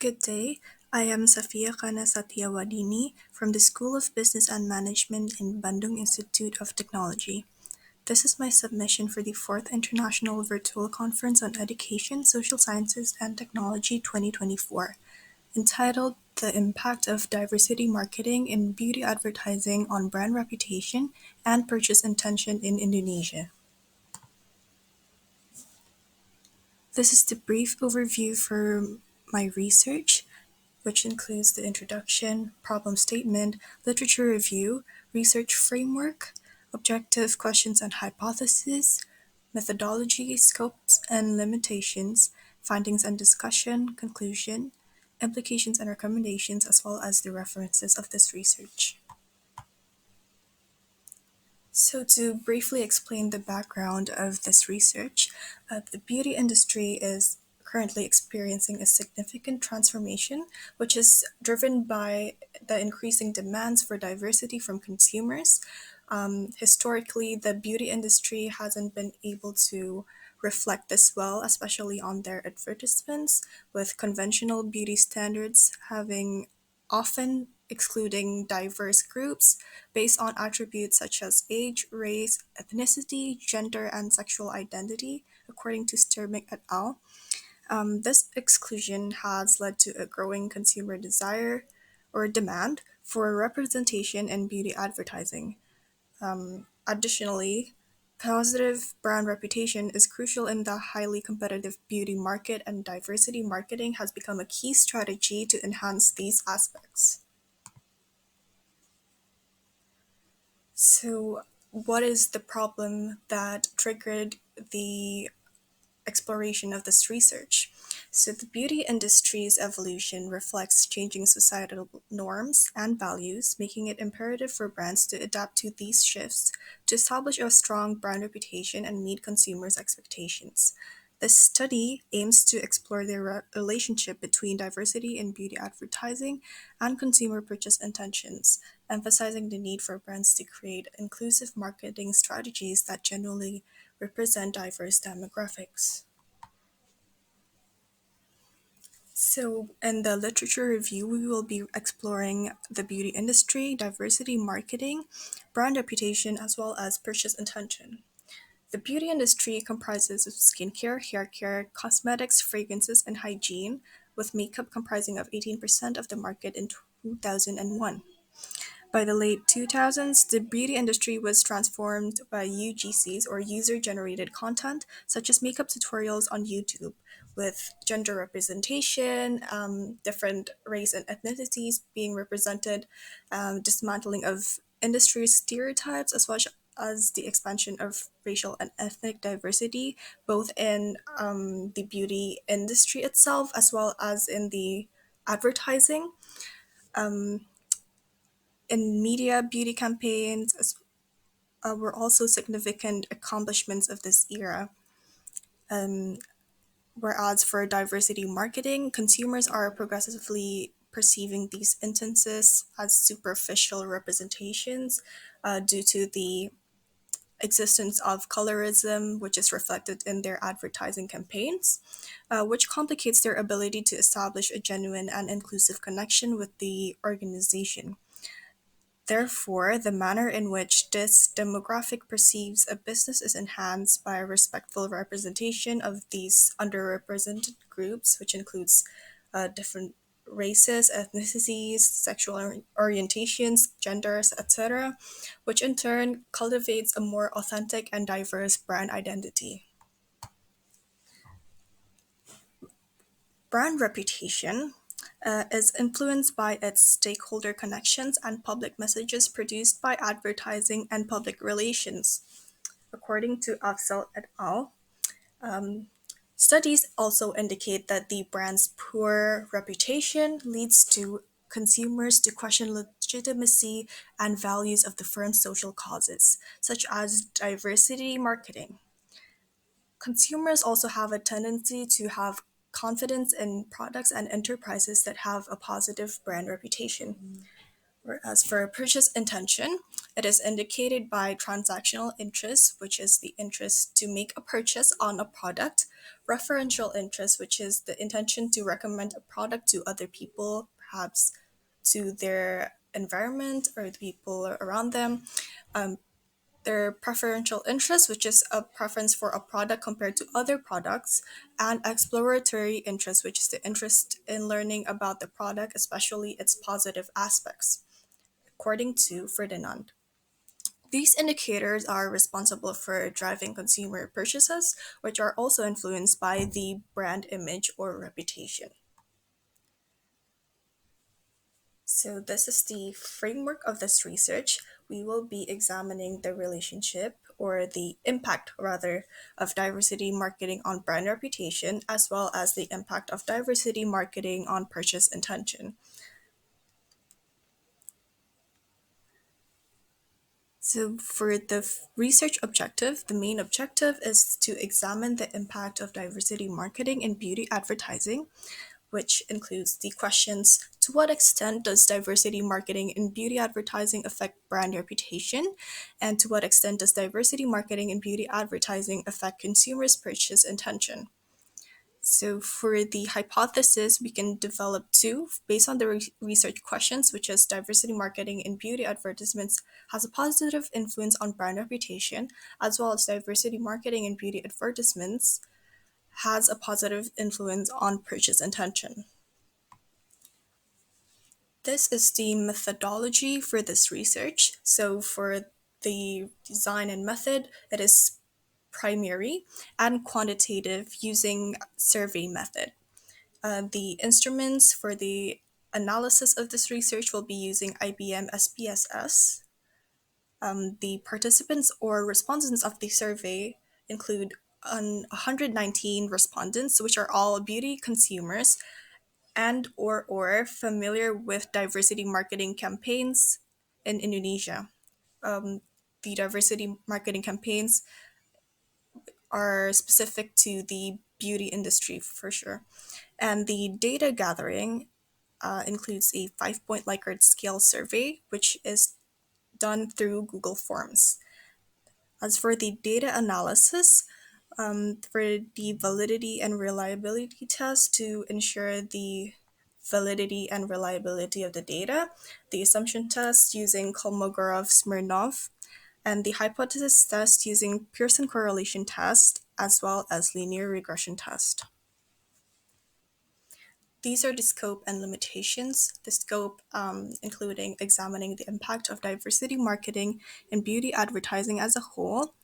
Good day. I am Safiya Satyawadhini from the School of Business and Management in Bandung Institute of Technology. This is my submission for the 4th International Virtual Conference on Education, Social Sciences, and Technology 2024, entitled The Impact of Diversity Marketing in Beauty Advertising on Brand Reputation and Purchase Intention in Indonesia. This is the brief overview for my research, which includes the introduction, problem statement, literature review, research framework, objective questions and hypotheses, methodology, scopes and limitations, findings and discussion, conclusion, implications and recommendations, as well as the references of this research. So to briefly explain the background of this research, the beauty industry is currently experiencing a significant transformation, which is driven by the increasing demands for diversity from consumers. Historically, the beauty industry hasn't been able to reflect this well, especially on their advertisements, with conventional beauty standards having often excluding diverse groups based on attributes such as age, race, ethnicity, gender, and sexual identity, according to Sturmick et al. This exclusion has led to a growing consumer desire or demand for representation in beauty advertising. Additionally, positive brand reputation is crucial in the highly competitive beauty market, and diversity marketing has become a key strategy to enhance these aspects. So, what is the problem that triggered the exploration of this research? So, the beauty industry's evolution reflects changing societal norms and values, making it imperative for brands to adapt to these shifts to establish a strong brand reputation and meet consumers' expectations. This study aims to explore the relationship between diversity in beauty advertising and consumer purchase intentions, emphasizing the need for brands to create inclusive marketing strategies that genuinely represent diverse demographics. So, in the literature review, we will be exploring the beauty industry, diversity marketing, brand reputation, as well as purchase intention. The beauty industry comprises of skincare, hair care, cosmetics, fragrances, and hygiene, with makeup comprising of 18% of the market in 2001. By the late 2000s, the beauty industry was transformed by UGCs, or user-generated content, such as makeup tutorials on YouTube, with gender representation, different race and ethnicities being represented, dismantling of industry stereotypes, as well as the expansion of racial and ethnic diversity, both in the beauty industry itself as well as in the advertising. Um, in media, beauty campaigns were also significant accomplishments of this era. Um, Whereas for diversity marketing, consumers are progressively perceiving these instances as superficial representations due to the existence of colorism, which is reflected in their advertising campaigns, which complicates their ability to establish a genuine and inclusive connection with the organization. Therefore, the manner in which this demographic perceives a business is enhanced by a respectful representation of these underrepresented groups, which includes different races, ethnicities, sexual orientations, genders, etc., which in turn cultivates a more authentic and diverse brand identity. Brand reputation is influenced by its stakeholder connections and public messages produced by advertising and public relations. According to Afzal et al., um, studies also indicate that the brand's poor reputation leads to consumers to question legitimacy and values of the firm's social causes, such as diversity marketing. Consumers also have a tendency to have confidence in products and enterprises that have a positive brand reputation. Whereas for purchase intention, it is indicated by transactional interest, which is the interest to make a purchase on a product, referential interest, which is the intention to recommend a product to other people, perhaps to their environment or the people around them. Their preferential interest, which is a preference for a product compared to other products, and exploratory interest, which is the interest in learning about the product, especially its positive aspects, according to Ferdinand. These indicators are responsible for driving consumer purchases, which are also influenced by the brand image or reputation. So, this is the framework of this research. We will be examining the relationship or the impact, rather, of diversity marketing on brand reputation, as well as the impact of diversity marketing on purchase intention. So, for the research objective, the main objective is to examine the impact of diversity marketing in beauty advertising, which includes the questions: to what extent does diversity marketing in beauty advertising affect brand reputation? And to what extent does diversity marketing in beauty advertising affect consumers' purchase intention? So, for the hypothesis, we can develop two based on the research questions, which is diversity marketing in beauty advertisements has a positive influence on brand reputation, as well as diversity marketing in beauty advertisements has a positive influence on purchase intention. This is the methodology for this research. So, for the design and method, it is primary and quantitative using survey method. The instruments for the analysis of this research will be using IBM SPSS. The participants or respondents of the survey include 119 respondents, which are all beauty consumers and or familiar with diversity marketing campaigns in Indonesia. Um, the diversity marketing campaigns are specific to the beauty industry for sure. And the data gathering includes a 5-point Likert scale survey, which is done through Google Forms. As for the data analysis, for the validity and reliability test to ensure the validity and reliability of the data, the assumption test using Kolmogorov-Smirnov, and the hypothesis test using Pearson correlation test, as well as linear regression test. These are the scope and limitations. The scope including examining the impact of diversity marketing in beauty advertising as a whole,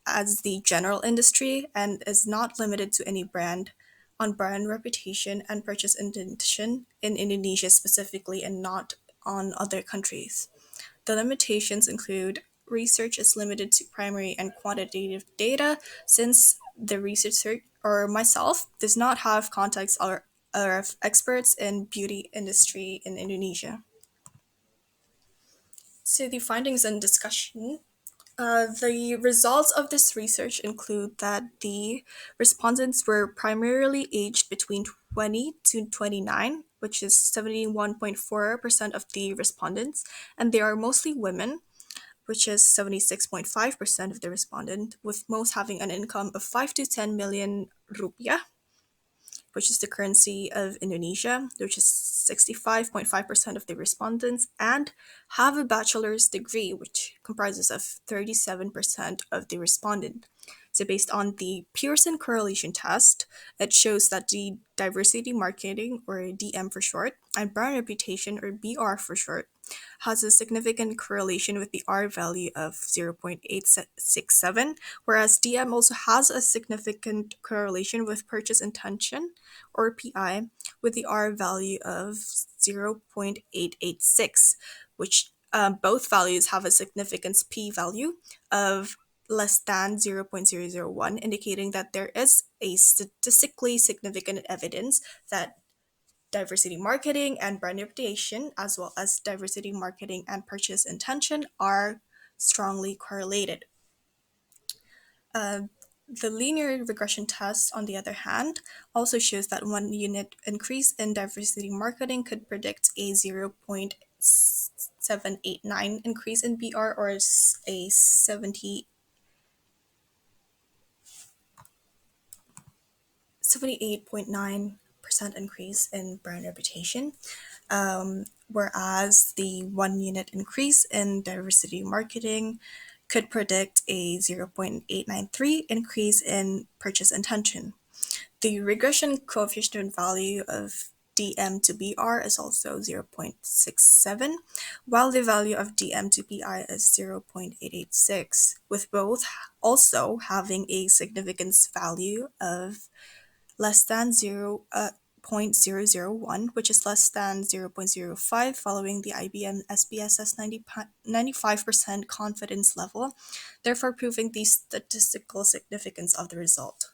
as the general industry, and is not limited to any brand, on brand reputation and purchase intention in Indonesia specifically and not on other countries. The limitations include research is limited to primary and quantitative data since the researcher or myself does not have contacts or experts in beauty industry in Indonesia. So the findings and discussion. The results of this research include that the respondents were primarily aged between 20 to 29, which is 71.4% of the respondents, and they are mostly women, which is 76.5% of the respondent, with most having an income of 5 to 10 million rupiah, which is the currency of Indonesia, which is 65.5% of the respondents, and have a bachelor's degree, which comprises of 37% of the respondent. So based on the Pearson correlation test, it shows that the diversity marketing, or DM for short, and brand reputation, or BR for short, has a significant correlation with the R value of 0.867, whereas DM also has a significant correlation with purchase intention, or PI, with the R value of 0.886, which both values have a significance P value of less than 0.001, indicating that there is a statistically significant evidence that diversity marketing and brand reputation, as well as diversity marketing and purchase intention, are strongly correlated. Uh, the linear regression test, on the other hand, also shows that 1 unit increase in diversity marketing could predict a 0.789 increase in BR, or a 78.9% increase in brand reputation, whereas the 1 unit increase in diversity marketing could predict a 0.893 increase in purchase intention. The regression coefficient value of DM to BR is also 0.67, while the value of DM to BI is 0.886, with both also having a significance value of less than 0.001, which is less than 0.05, following the IBM SPSS 95% confidence level, therefore proving the statistical significance of the result.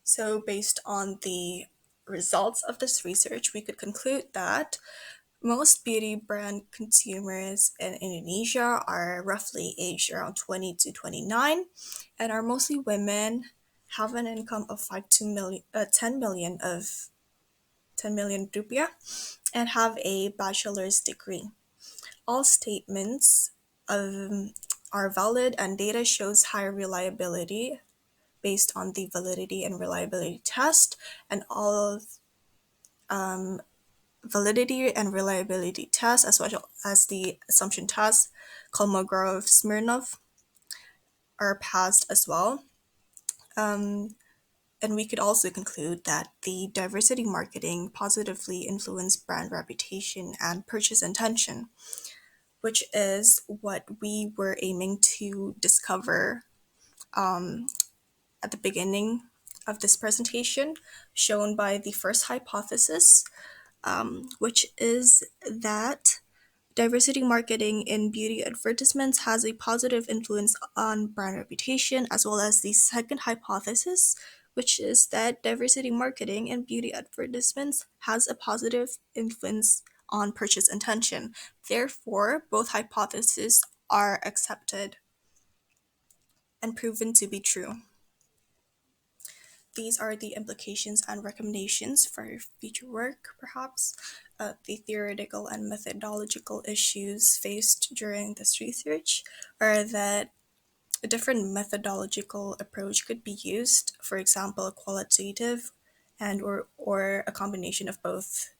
So based on the results of this research, we could conclude that most beauty brand consumers in Indonesia are roughly aged around 20 to 29 and are mostly women, have an income of 10 million rupiah, and have a bachelor's degree. All statements are valid, and data shows high reliability based on the validity and reliability test, and all validity and reliability tests, as well as the assumption test, Kolmogorov-Smirnov, are passed as well. And we could also conclude that the diversity marketing positively influenced brand reputation and purchase intention, which is what we were aiming to discover at the beginning of this presentation, shown by the first hypothesis, which is that diversity marketing in beauty advertisements has a positive influence on brand reputation, as well as the second hypothesis, which is that diversity marketing in beauty advertisements has a positive influence on purchase intention. Therefore, both hypotheses are accepted and proven to be true. These are the implications and recommendations for future work, perhaps. The theoretical and methodological issues faced during this research are that a different methodological approach could be used, for example, qualitative and or a combination of both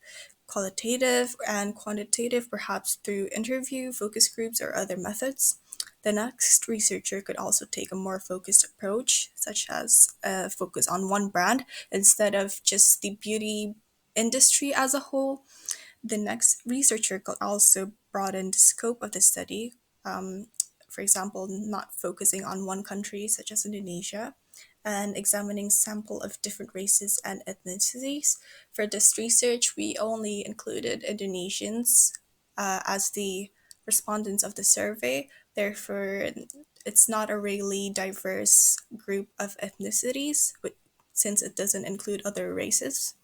qualitative and quantitative, perhaps through interview, focus groups, or other methods. The next researcher could also take a more focused approach, such as a focus on one brand instead of just the beauty industry as a whole. The next researcher could also broaden the scope of the study, for example, not focusing on one country, such as Indonesia, and examining sample of different races and ethnicities. For this research, we only included Indonesians as the respondents of the survey. Therefore, it's not a really diverse group of ethnicities, since it doesn't include other races.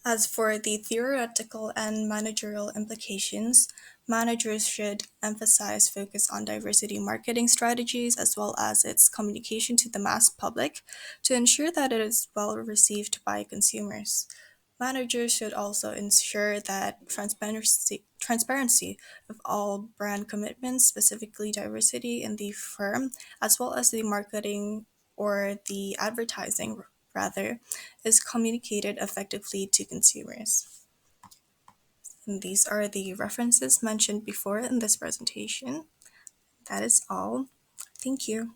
As for the theoretical and managerial implications, managers should emphasize focus on diversity marketing strategies as well as its communication to the mass public to ensure that it is well received by consumers. Managers should also ensure that transparency of all brand commitments, specifically diversity in the firm, as well as the marketing or the advertising rather, is communicated effectively to consumers. And these are the references mentioned before in this presentation. That is all. Thank you.